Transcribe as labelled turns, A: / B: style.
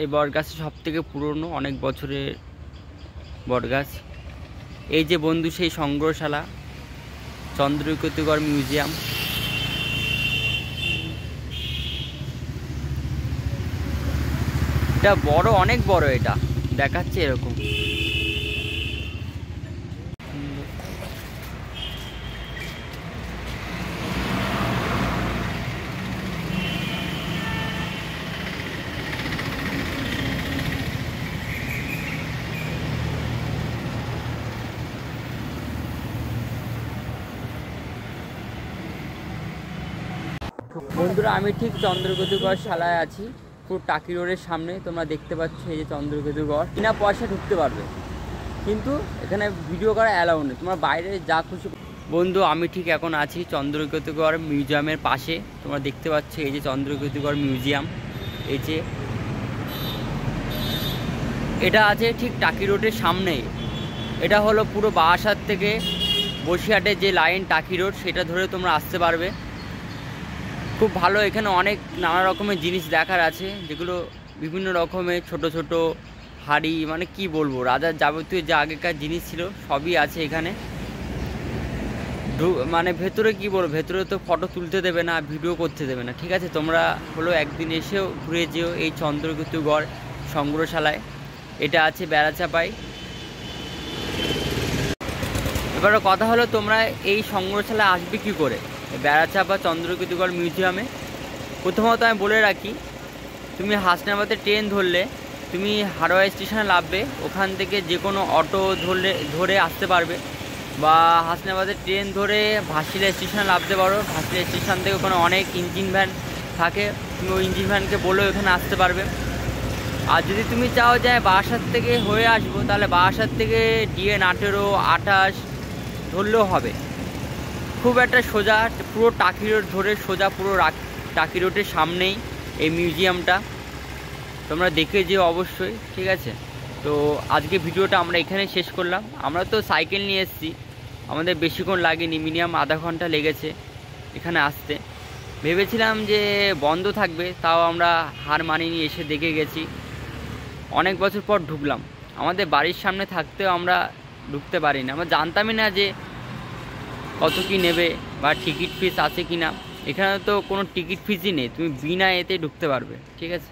A: এই বট গাছটা সব থেকে পুরনো, অনেক বছরের বট গাছ। এই যে বন্ধু সেই সংগ্রহশালা চন্দ্রকেতুগড় মিউজিয়াম। এটা বড়, অনেক বড়, এটা দেখাচ্ছে এরকম। বন্ধুরা, আমি ঠিক চন্দ্রকেতুগড় শালায় আছি, পুরো টাকি রোডের সামনে। তোমরা দেখতে পাচ্ছ এই যে চন্দ্রকেতুগড়। বিনা পয়সা ঢুকতে পারবে, কিন্তু এখানে ভিডিও করা অ্যালাউ নেই, তোমার বাইরে যা খুশি। বন্ধু, আমি ঠিক এখন আছি চন্দ্রকেতুগড় মিউজিয়ামের পাশে। তোমরা দেখতে পাচ্ছ এই যে চন্দ্রকেতুগড় মিউজিয়াম। এই যে এটা আছে ঠিক টাকি রোডের সামনেই। এটা হলো পুরো বারাসাত থেকে বসিরহাটের যে লাইন টাকি রোড, সেটা ধরে তোমরা আসতে পারবে। খুব ভালো, এখানে অনেক নানা রকমের জিনিস দেখার আছে, যেগুলো বিভিন্ন রকমের ছোট ছোট হাড়ি, মানে কি বলবো, রাজার যাবতীয় যা আগেকার জিনিস ছিল সবই আছে এখানে। মানে ভেতরে কি বলবো, ভেতরে তো ফটো তুলতে দেবে না, ভিডিও করতে দেবে না, ঠিক আছে। তোমরা হলো একদিন এসেও ঘুরে যেও এই চন্দ্রকেতুগড় সংগ্রহশালায়। এটা আছে বেড়াচাপাই। এবার কথা হলো, তোমরা এই সংগ্রহশালায় আসবে কি করে, বেড়াচাপা চন্দ্রকেতুগড় মিউজিয়ামে। প্রথমত আমি বলে রাখি, তুমি হাসনাবাদে ট্রেন ধরলে তুমি হাড়োয়া স্টেশনে নামবে, ওখান থেকে যে কোনো অটো ধরে আসতে পারবে, বা হাসনাবাদের ট্রেন ধরে ভাসিলা স্টেশনে নামতে পারো। ভাসিলা স্টেশন থেকে ওখানে অনেক ইঞ্জিন ভ্যান থাকে, তুমি ওই ইঞ্জিন ভ্যানকে বলে ওখানে আসতে পারবে। আর যদি তুমি চাও যে বারাসাত থেকে হয়ে আসবো, তাহলে বারাসাত থেকে DN 18-28 ধরলেও হবে। খুব একটা সোজা, পুরো টাকি রোড ধরে সোজা, পুরো টাকি রোডের সামনেই এই মিউজিয়ামটা। তোমরা দেখে যেও অবশ্যই, ঠিক আছে। তো আজকে ভিডিওটা আমরা এখানে শেষ করলাম। আমরা তো সাইকেল নিয়ে এসেছি, আমাদের বেশিক্ষণ লাগেনি, মিনিমাম আধা ঘন্টা লেগেছে এখানে আসতে। ভেবেছিলাম যে বন্ধ থাকবে, তাও আমরা হার মানিনি, এসে দেখে গেছি। অনেক বছর পর ঢুকলাম, আমাদের বাড়ির সামনে থাকতেও আমরা ঢুকতে পারিনি। আমরা জানতামই না যে কত কি নেবে বা টিকিট ফিস আছে কি না। এখানে তো কোনো টিকিট ফিসই নেই, তুমি বিনা এতে ঢুকতে পারবে, ঠিক আছে।